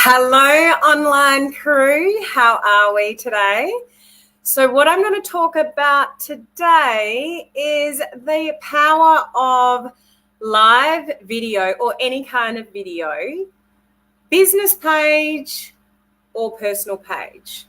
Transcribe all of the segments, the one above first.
Hello, online crew. How are we today? So what I'm going to talk about today is the power of live video or any kind of video, business page or personal page.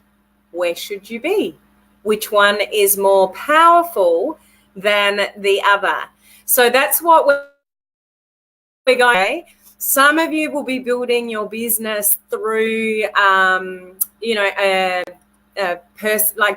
Where should you be? Which one is more powerful than the other? So that's what we're going. Some of you will be building your business through, like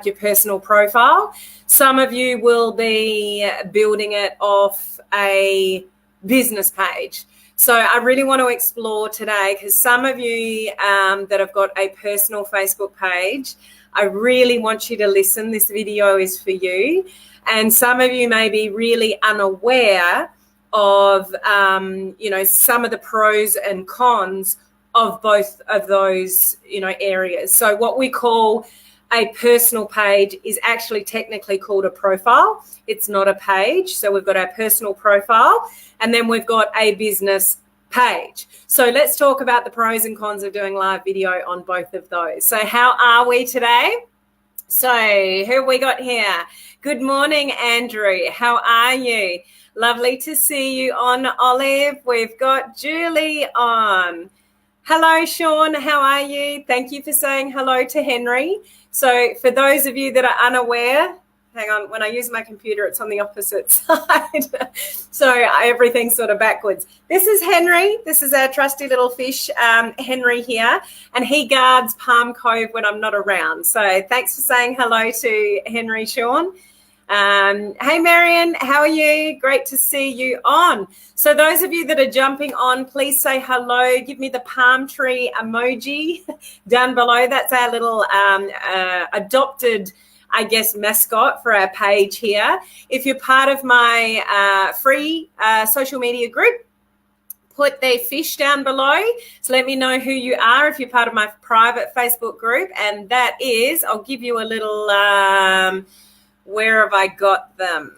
your personal profile. Some of you will be building it off a business page. So I really want to explore today, because some of you that have got a personal Facebook page, I really want you to listen. This video is for you. And some of you may be really unaware of some of the pros and cons of both of those areas. So what we call a personal page is actually technically called a profile. It's not a page. So we've got our personal profile and then we've got a business page. So let's talk about the pros and cons of doing live video on both of those. So how are we today? So who have we got here? Good morning, Andrew. How are you? Lovely to see you on, Olive. We've got Julie on. Hello, Sean. How are you? Thank you for saying hello to Henry. So for those of you that are unaware, hang on, when I use my computer, it's on the opposite side. So everything's sort of backwards. This is Henry. This is our trusty little fish, Henry here, and he guards Palm Cove when I'm not around. So thanks for saying hello to Henry, Sean. Hey, Marion, how are you? Great to see you on. So those of you that are jumping on, please say hello. Give me the palm tree emoji down below. That's our little adopted, I guess, mascot for our page here. If you're part of my free social media group, put their fish down below. So let me know who you are if you're part of my private Facebook group. And that is, I'll give you a little... where have I got them?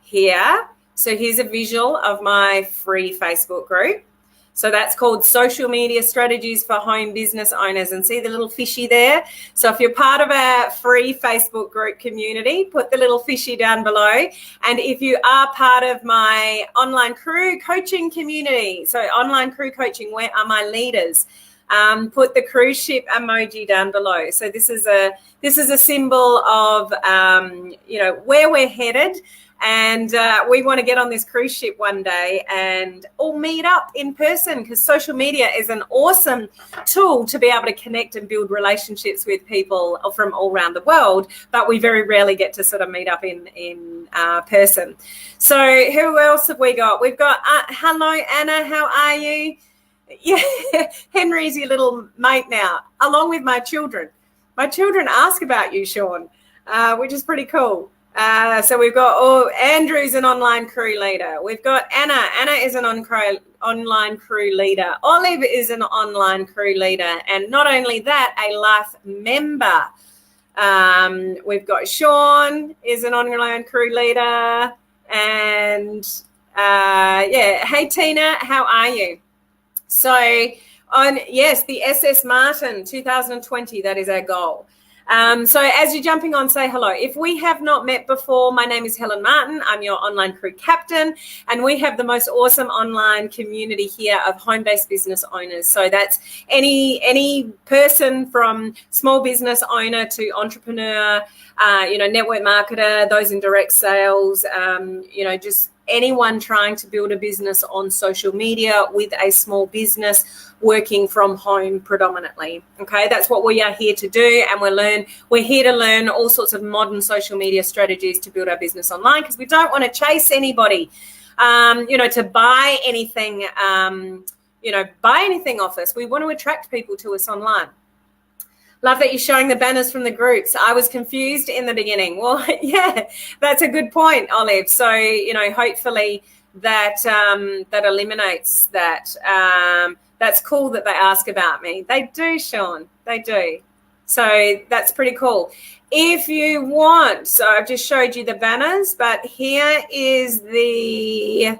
Here. So here's a visual of my free Facebook group. So that's called Social Media Strategies for Home Business Owners. And see the little fishy there? So if you're part of our free Facebook group community, put the little fishy down below. And if you are part of my online crew coaching community, so online crew coaching, where are my leaders? Put the cruise ship emoji down below. So this is a symbol of where we're headed, and we want to get on this cruise ship one day and all meet up in person, because social media is an awesome tool to be able to connect and build relationships with people from all around the world, but we very rarely get to sort of meet up in person. So who else have we got? We've got hello, Anna. How are you? Yeah, Henry's your little mate now, along with my children. My children ask about you, Sean, which is pretty cool. So we've got, Andrew's an online crew leader. We've got Anna. Anna is an online crew leader. Olive is an online crew leader. And not only that, a life member. We've got Sean is an online crew leader. And hey, Tina, how are you? So the SS Martin 2020, that is our goal. So as you're jumping on, say hello. If we have not met before, my name is Helen Martin. I'm your online crew captain, and we have the most awesome online community here of home-based business owners. So that's any person from small business owner to entrepreneur, network marketer, those in direct sales, just anyone trying to build a business on social media with a small business, working from home predominantly. Okay, that's what we are here to do, and we're here to learn all sorts of modern social media strategies to build our business online, because we don't want to chase anybody, to buy anything, buy anything off us. We want to attract people to us online. Love that you're showing the banners from the groups. I was confused in the beginning. Well, yeah, that's a good point, Olive. So, hopefully that eliminates that. That's cool that they ask about me. They do, Sean. They do. So that's pretty cool. If you want, so I've just showed you the banners, but here is the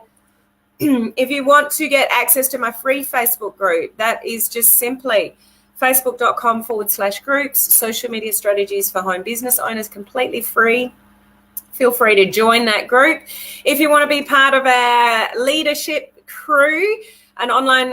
If you want to get access to my free Facebook group, that is just simply facebook.com/groups, social media strategies for home business owners, completely free. Feel free to join that group. If you want to be part of our leadership crew, an online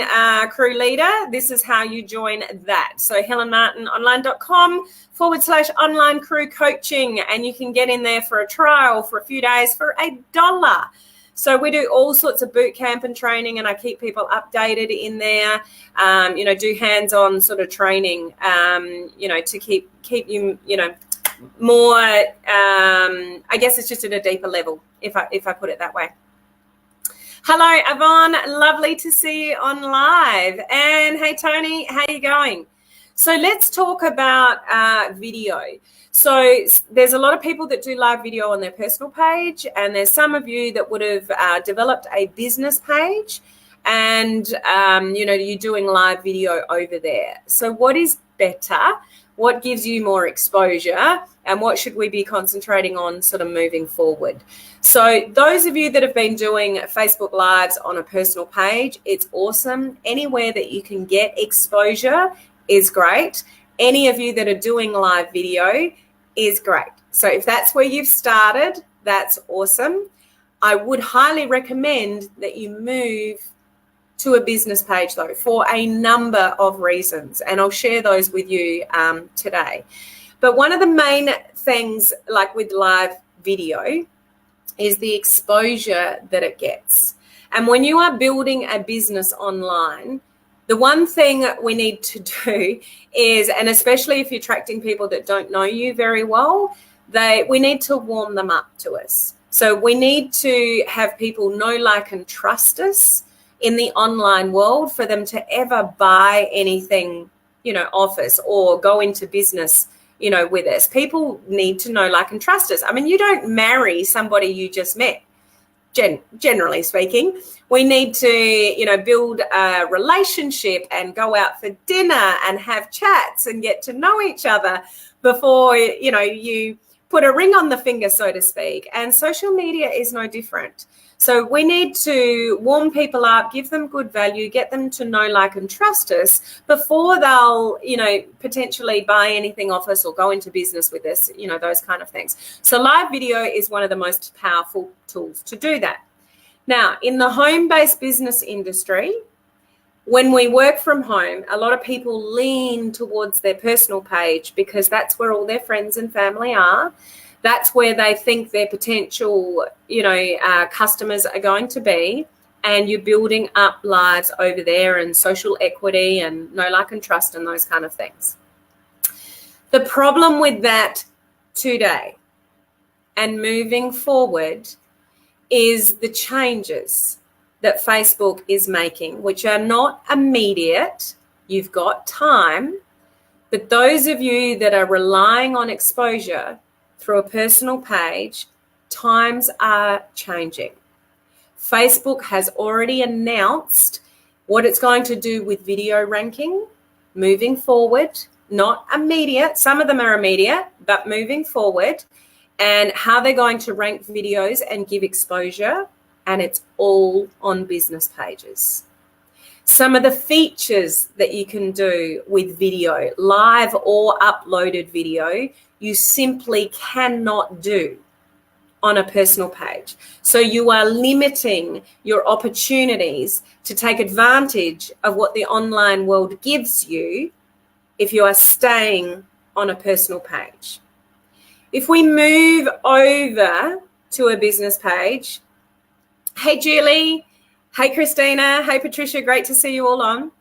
crew leader, this is how you join that. So helenmartinonline.com/online crew coaching, and you can get in there for a trial for a few days for $1. So we do all sorts of boot camp and training, and I keep people updated in there, do hands-on sort of training, to keep you, more, I guess it's just at a deeper level, if I put it that way. Hello, Yvonne. Lovely to see you on live. And hey, Tony, how you going? So let's talk about video. So there's a lot of people that do live video on their personal page, and there's some of you that would have developed a business page, and, you're doing live video over there. So what is better? What gives you more exposure, and what should we be concentrating on sort of moving forward? So those of you that have been doing Facebook Lives on a personal page, it's awesome. Anywhere that you can get exposure is great. Any of you that are doing live video is great. So if that's where you've started, that's awesome. I would highly recommend that you move to a business page, though, for a number of reasons, and I'll share those with you today. But one of the main things, like with live video, is the exposure that it gets. And when you are building a business online, the one thing we need to do is, and especially if you're attracting people that don't know you very well, we need to warm them up to us. So we need to have people know, like, and trust us in the online world for them to ever buy anything, off us or go into business, with us. People need to know, like, and trust us. I mean, you don't marry somebody you just met, generally speaking. We need to, build a relationship and go out for dinner and have chats and get to know each other before, you put a ring on the finger, so to speak. And social media is no different. So we need to warm people up, give them good value, get them to know, like, and trust us before they'll, potentially buy anything off us or go into business with us, those kind of things. So live video is one of the most powerful tools to do that. Now, in the home-based business industry, when we work from home, a lot of people lean towards their personal page because that's where all their friends and family are. That's where they think their potential, customers are going to be, and you're building up lives over there and social equity and know, like, and trust and those kind of things. The problem with that today and moving forward is the changes that Facebook is making, which are not immediate. You've got time, but those of you that are relying on exposure through a personal page, times are changing. Facebook has already announced what it's going to do with video ranking moving forward, not immediate. Some of them are immediate, but moving forward, and how they're going to rank videos and give exposure, and it's all on business pages. Some of the features that you can do with video, live or uploaded video, you simply cannot do on a personal page. So you are limiting your opportunities to take advantage of what the online world gives you if you are staying on a personal page. If we move over to a business page, hey Julie, hey Christina, hey Patricia, great to see you all on.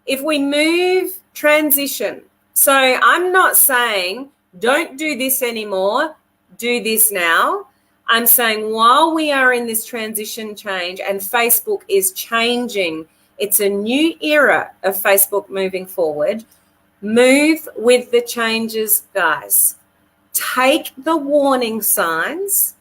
If we transition, so I'm not saying don't do this anymore, do this now. I'm saying while we are in this transition change and Facebook is changing, it's a new era of Facebook moving forward, move with the changes, guys. Take the warning signs,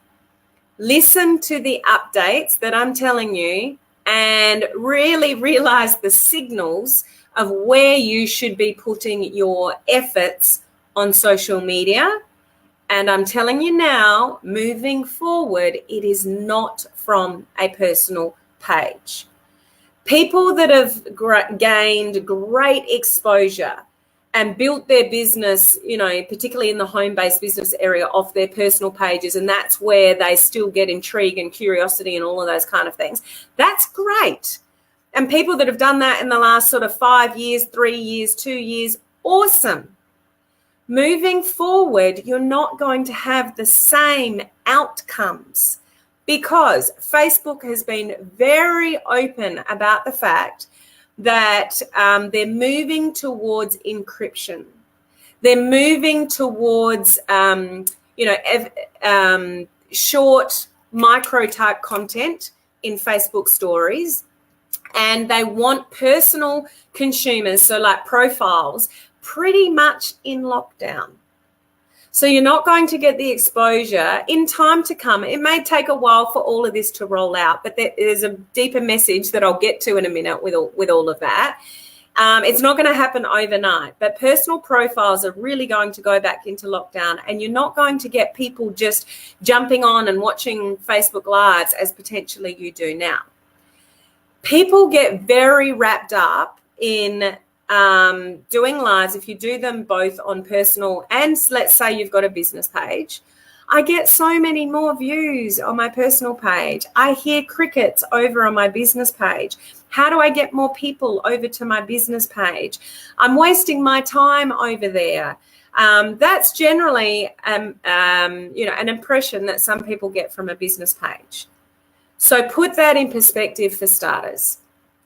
listen to the updates that I'm telling you, and really realize the signals of where you should be putting your efforts on social media. And I'm telling you now, moving forward, it is not from a personal page. People that have gained great exposure and built their business, particularly in the home-based business area, off their personal pages, and that's where they still get intrigue and curiosity and all of those kind of things. That's great. And people that have done that in the last sort of 5 years, 3 years, 2 years, awesome. Moving forward, you're not going to have the same outcomes because Facebook has been very open about the fact that they're moving towards encryption. They're moving towards, short micro-type content in Facebook stories. And they want personal consumers, so like profiles, pretty much in lockdown. So you're not going to get the exposure in time to come. It may take a while for all of this to roll out, but there's a deeper message that I'll get to in a minute with all of that. It's not going to happen overnight, but personal profiles are really going to go back into lockdown, and you're not going to get people just jumping on and watching Facebook Lives as potentially you do now. People get very wrapped up in doing lives. If you do them both on personal and let's say you've got a business page, I get so many more views on my personal page. I hear crickets over on my business page. How do I get more people over to my business page? I'm wasting my time over there. That's generally, an impression that some people get from a business page. So put that in perspective for starters.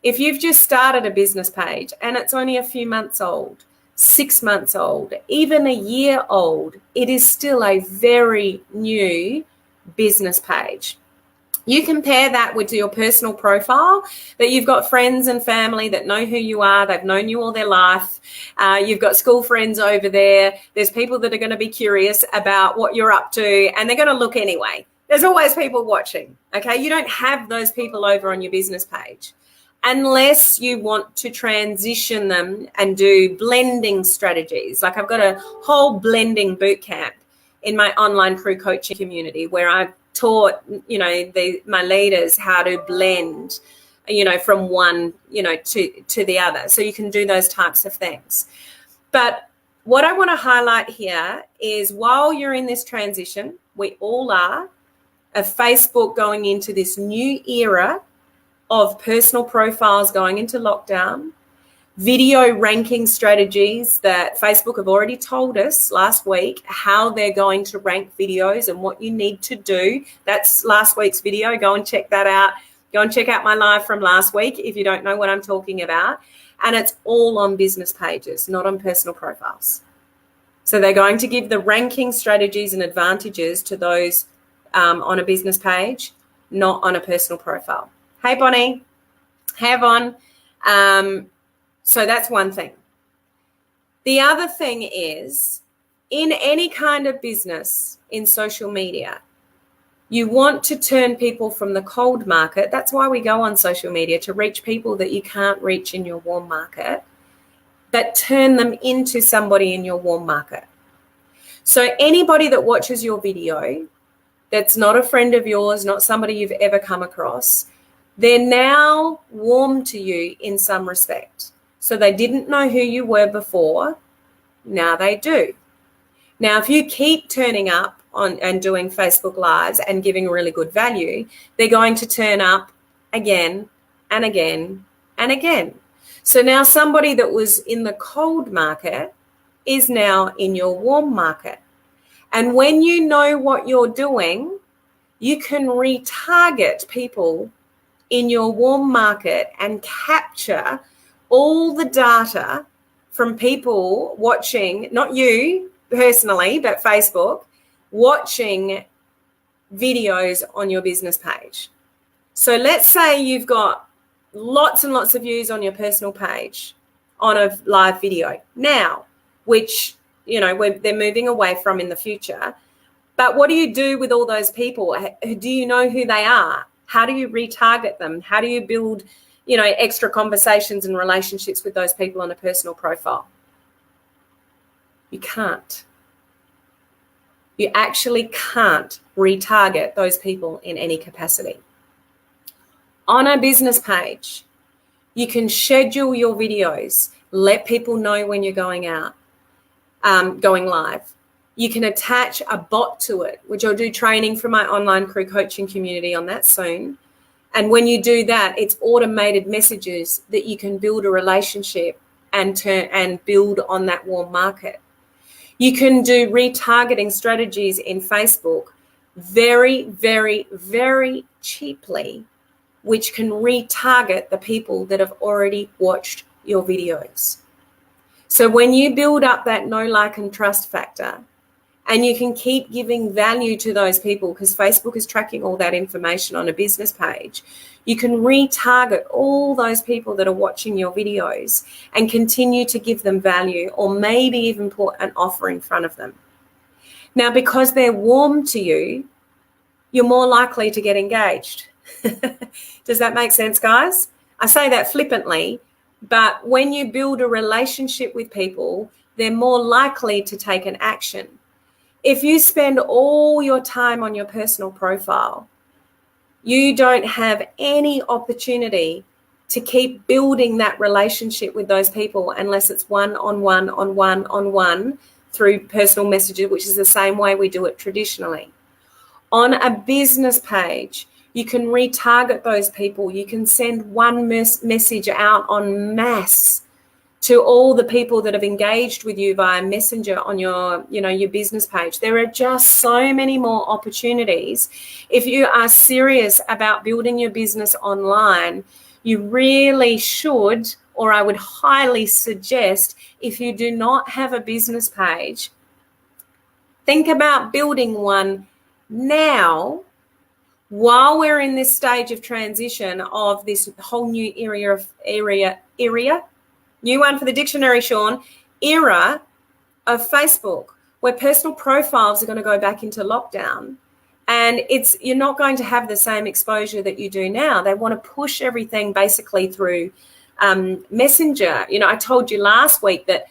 If you've just started a business page and it's only a few months old, 6 months old, even a year old, it is still a very new business page. You compare that with your personal profile, that you've got friends and family that know who you are. They've known you all their life. You've got school friends over there. There's people that are going to be curious about what you're up to, and they're going to look anyway. There's always people watching, okay? You don't have those people over on your business page unless you want to transition them and do blending strategies. Like I've got a whole blending boot camp in my online crew coaching community where I've taught, my leaders how to blend, from one, to the other. So you can do those types of things. But what I want to highlight here is while you're in this transition, we all are, of Facebook going into this new era of personal profiles going into lockdown, video ranking strategies that Facebook have already told us last week how they're going to rank videos and what you need to do. That's last week's video. Go and check that out. Go and check out my live from last week if you don't know what I'm talking about. And it's all on business pages, not on personal profiles. So they're going to give the ranking strategies and advantages to those on a business page, not on a personal profile. Hey, Bonnie. Hey, Yvonne. So that's one thing. The other thing is, in any kind of business in social media, you want to turn people from the cold market. That's why we go on social media, to reach people that you can't reach in your warm market, but turn them into somebody in your warm market. So anybody that watches your video that's not a friend of yours, not somebody you've ever come across, they're now warm to you in some respect. So they didn't know who you were before. Now they do. Now, if you keep turning up on and doing Facebook Lives and giving really good value, they're going to turn up again and again and again. So now somebody that was in the cold market is now in your warm market. And when you know what you're doing, you can retarget people in your warm market and capture all the data from people watching, not you personally, but Facebook, watching videos on your business page. So let's say you've got lots and lots of views on your personal page on a live video now, which, they're moving away from in the future. But what do you do with all those people? Do you know who they are? How do you retarget them? How do you build, extra conversations and relationships with those people on a personal profile? You can't. You actually can't retarget those people in any capacity. On a business page, you can schedule your videos, let people know when you're going out, going live. You can attach a bot to it, which I'll do training for my online crew coaching community on that soon. And when you do that, it's automated messages that you can build a relationship and build on that warm market. You can do retargeting strategies in Facebook very, very, very cheaply, which can retarget the people that have already watched your videos. So when you build up that know, like, and trust factor, and you can keep giving value to those people, because Facebook is tracking all that information on a business page, you can retarget all those people that are watching your videos and continue to give them value, or maybe even put an offer in front of them. Now, because they're warm to you, you're more likely to get engaged. Does that make sense, guys? I say that flippantly, but when you build a relationship with people, they're more likely to take an action. If you spend all your time on your personal profile, you don't have any opportunity to keep building that relationship with those people unless it's one-on-one through personal messages, which is the same way we do it traditionally. On a business page, you can retarget those people. You can send one message out en masse to all the people that have engaged with you via Messenger on your business page. There are just so many more opportunities. If you are serious about building your business online, you really should, or I would highly suggest, if you do not have a business page, think about building one now, while we're in this stage of transition of this whole new era, new one for the dictionary, Sean, era of Facebook, where personal profiles are going to go back into lockdown. And you're not going to have the same exposure that you do now. They want to push everything basically through Messenger. I told you last week that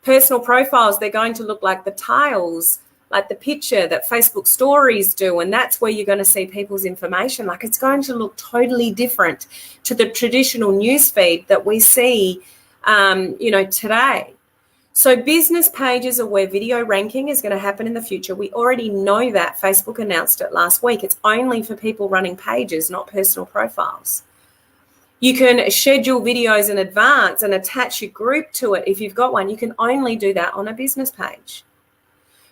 personal profiles, they're going to look like the tiles, like the picture that Facebook stories do. And that's where you're going to see people's information. Like, it's going to look totally different to the traditional newsfeed that we see today. So business pages are where video ranking is going to happen in the future. We already know that. Facebook announced it last week. It's only for people running pages, not personal profiles. You can schedule videos in advance and attach your group to it if you've got one. You can only do that on a business page.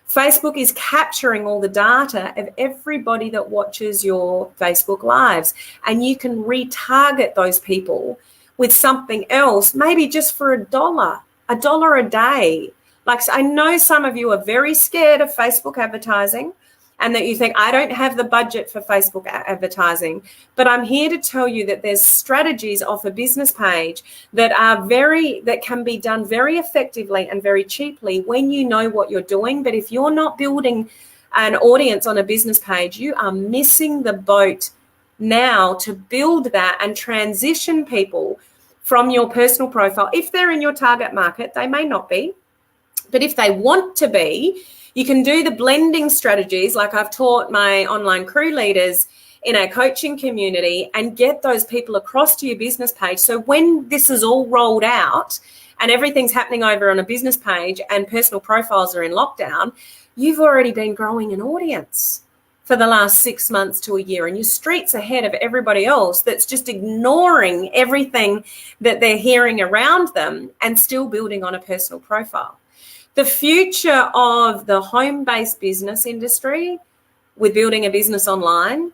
Facebook is capturing all the data of everybody that watches your Facebook Lives, and you can retarget those people with something else, maybe just for $1 a day. Like, I know some of you are very scared of Facebook advertising and that you think, I don't have the budget for Facebook advertising, but I'm here to tell you that there's strategies off a business page that can be done very effectively and very cheaply when you know what you're doing. But if you're not building an audience on a business page, you are missing the boat now to build that and transition people from your personal profile. If they're in your target market, they may not be, but if they want to be, you can do the blending strategies like I've taught my online crew leaders in our coaching community, and get those people across to your business page. So when this is all rolled out and everything's happening over on a business page and personal profiles are in lockdown, you've already been growing an audience for the last 6 months to a year, and you're streets ahead of everybody else that's just ignoring everything that they're hearing around them and still building on a personal profile. The future of the home-based business industry with building a business online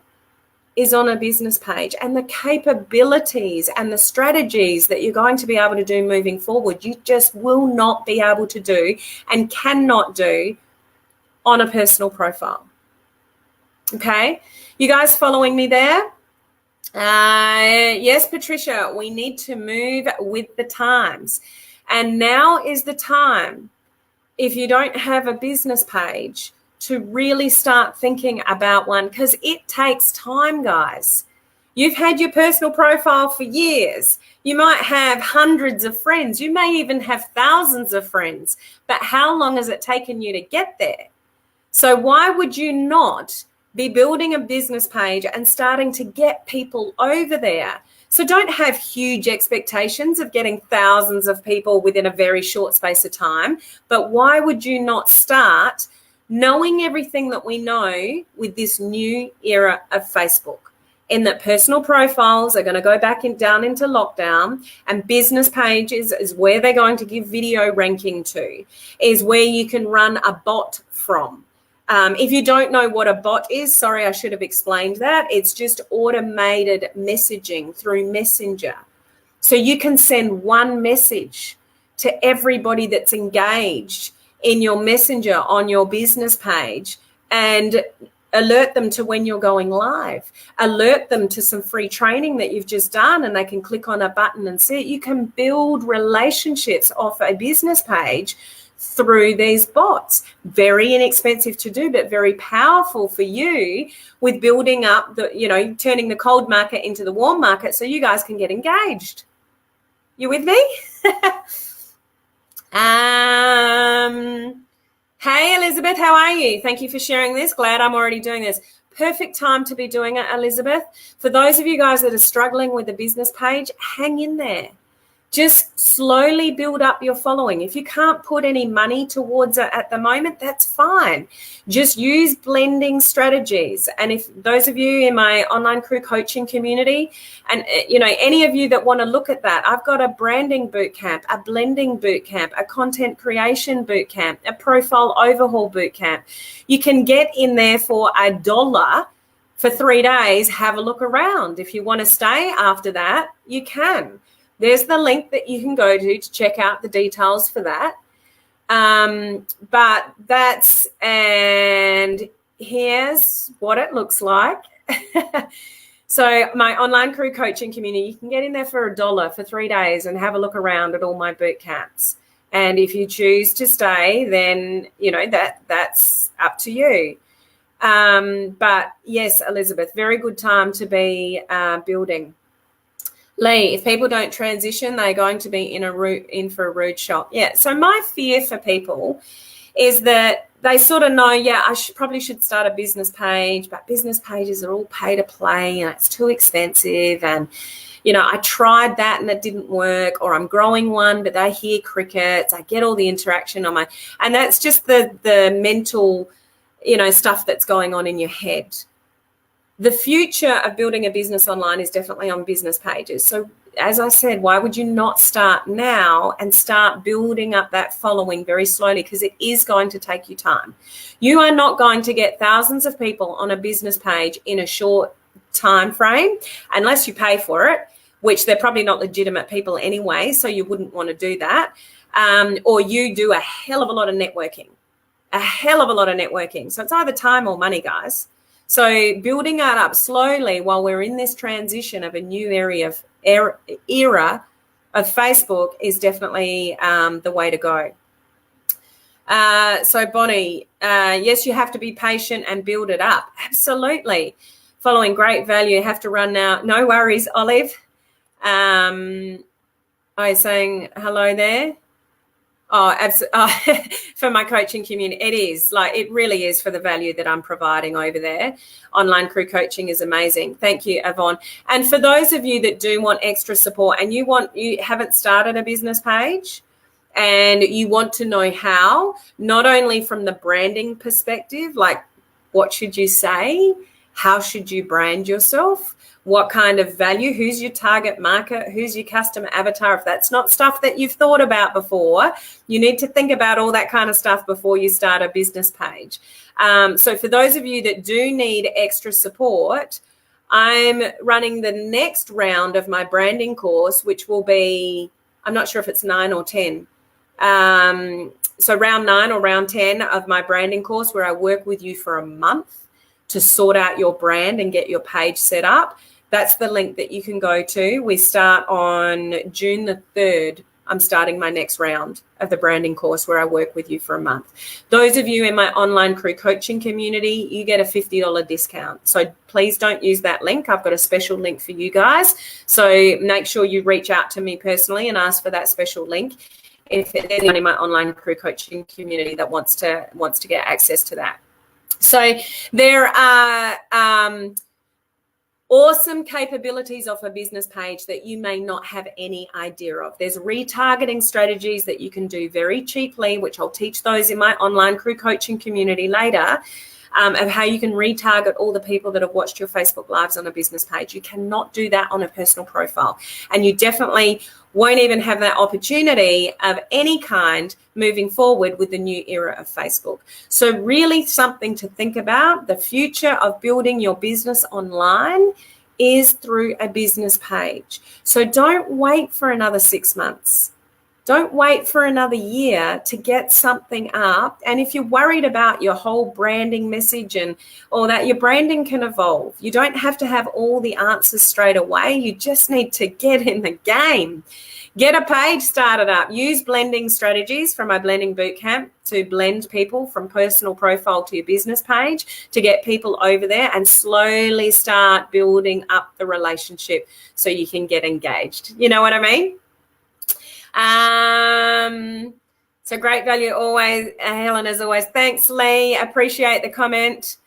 is on a business page, and the capabilities and the strategies that you're going to be able to do moving forward, you just will not be able to do and cannot do on a personal profile. Okay, you guys following me there? Yes, Patricia, we need to move with the times. And now is the time, if you don't have a business page, to really start thinking about one, because it takes time, guys. You've had your personal profile for years. You might have hundreds of friends. You may even have thousands of friends. But how long has it taken you to get there? So why would you not be building a business page and starting to get people over there So don't have huge expectations of getting thousands of people within a very short space of time. But why would you not start knowing everything that we know with this new era of Facebook? In that personal profiles are going to go back down into lockdown, and business pages is where they're going to give video ranking to, is where you can run a bot from. If you don't know what a bot is, sorry, I should have explained that. It's just automated messaging through Messenger. So you can send one message to everybody that's engaged in your Messenger on your business page and alert them to when you're going live, alert them to some free training that you've just done, and they can click on a button and see it. You can build relationships off a business page through these bots. Very inexpensive to do, but very powerful for you with building up turning the cold market into the warm market so you guys can get engaged. You with me? Hey, Elizabeth, how are you? Thank you for sharing this. Glad I'm already doing this. Perfect time to be doing it, Elizabeth. For those of you guys that are struggling with a business page, hang in there. Just slowly build up your following. If you can't put any money towards it at the moment, that's fine. Just use blending strategies. And if those of you in my online crew coaching community, and any of you that want to look at that, I've got a branding bootcamp, a blending bootcamp, a content creation bootcamp, a profile overhaul bootcamp. You can get in there for $1 for 3 days. Have a look around. If you want to stay after that, you can. There's the link that you can go to check out the details for that. And here's what it looks like. So my online crew coaching community, you can get in there for $1 for 3 days and have a look around at all my boot camps. And if you choose to stay, then, that's up to you. But yes, Elizabeth, very good time to be building. Lee, if people don't transition, they're going to be in for a rude shock. Yeah, so my fear for people is that they sort of know, I probably should start a business page, but business pages are all pay to play and it's too expensive. And, I tried that and it didn't work, or I'm growing one, but they hear crickets. I get all the interaction and that's just the mental, stuff that's going on in your head. The future of building a business online is definitely on business pages. So as I said, why would you not start now and start building up that following very slowly? Because it is going to take you time. You are not going to get thousands of people on a business page in a short time frame unless you pay for it, which they're probably not legitimate people anyway, so you wouldn't want to do that. Or you do a hell of a lot of networking. So it's either time or money, guys. So building that up slowly while we're in this transition of a new era of Facebook is definitely the way to go. So Bonnie, yes, you have to be patient and build it up. Absolutely. Following great value, have to run now. No worries, Olive. I was saying hello there. Oh, absolutely. For my coaching community, it really is for the value that I'm providing over there. Online crew coaching is amazing. Thank you, Yvonne. And for those of you that do want extra support and you haven't started a business page and you want to know how, not only from the branding perspective, like what should you say? How should you brand yourself? What kind of value? Who's your target market? Who's your customer avatar? If that's not stuff that you've thought about before, you need to think about all that kind of stuff before you start a business page. So for those of you that do need extra support, I'm running the next round of my branding course, which will be, I'm not sure if it's 9 or 10. So round 9 or round 10 of my branding course, where I work with you for a month to sort out your brand and get your page set up. That's the link that you can go to. We start on June the 3rd. I'm starting my next round of the branding course where I work with you for a month. Those of you in my online crew coaching community, you get a $50 discount. So please don't use that link. I've got a special link for you guys. So make sure you reach out to me personally and ask for that special link if there's anyone in my online crew coaching community that wants to get access to that. So there are awesome capabilities off a business page that you may not have any idea of. There's retargeting strategies that you can do very cheaply, which I'll teach those in my online crew coaching community later, of how you can retarget all the people that have watched your Facebook Lives on a business page. You cannot do that on a personal profile. And you definitely won't even have that opportunity of any kind moving forward with the new era of Facebook. So really something to think about. The future of building your business online is through a business page. So don't wait for another 6 months. Don't wait for another year to get something up. And if you're worried about your whole branding message and all that, your branding can evolve. You don't have to have all the answers straight away. You just need to get in the game. Get a page started up. Use blending strategies from my blending bootcamp to blend people from personal profile to your business page to get people over there and slowly start building up the relationship so you can get engaged. You know what I mean? So great value always, Helen, as always. Thanks, Lee. Appreciate the comment.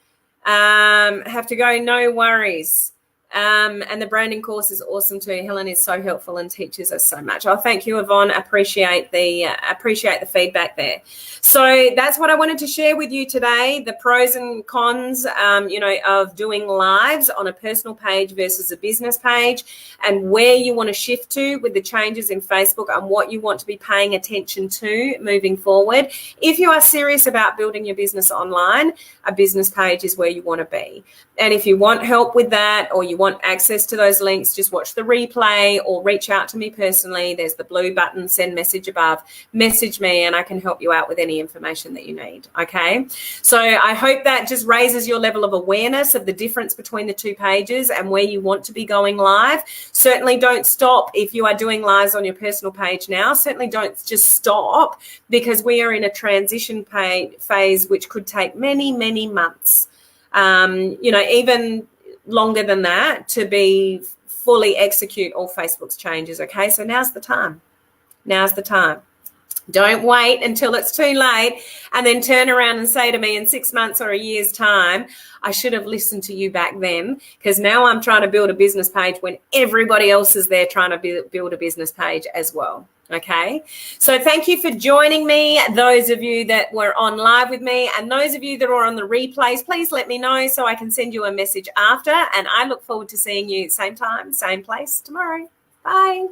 Have to go, no worries. And the branding course is awesome too. Helen is so helpful and teaches us so much. Oh, thank you, Yvonne. Appreciate the feedback there. So that's what I wanted to share with you today. The pros and cons, of doing lives on a personal page versus a business page, and where you want to shift to with the changes in Facebook and what you want to be paying attention to moving forward. If you are serious about building your business online, a business page is where you want to be. And if you want help with that, or you want access to those links, just watch the replay or reach out to me personally. There's the blue button, send message above. Message me and I can help you out with any information that you need, okay? So I hope that just raises your level of awareness of the difference between the two pages and where you want to be going live. Certainly don't stop if you are doing lives on your personal page now. Certainly don't just stop, because we are in a transition phase which could take many, many months. Even longer than that to be fully execute all Facebook's changes. Okay, so now's the time. Now's the time. Don't wait until it's too late and then turn around and say to me in 6 months or a year's time, I should have listened to you back then, because now I'm trying to build a business page when everybody else is there trying to build a business page as well. Okay, so thank you for joining me. Those of you that were on live with me, and those of you that are on the replays, please let me know so I can send you a message after. And I look forward to seeing you same time, same place tomorrow. Bye.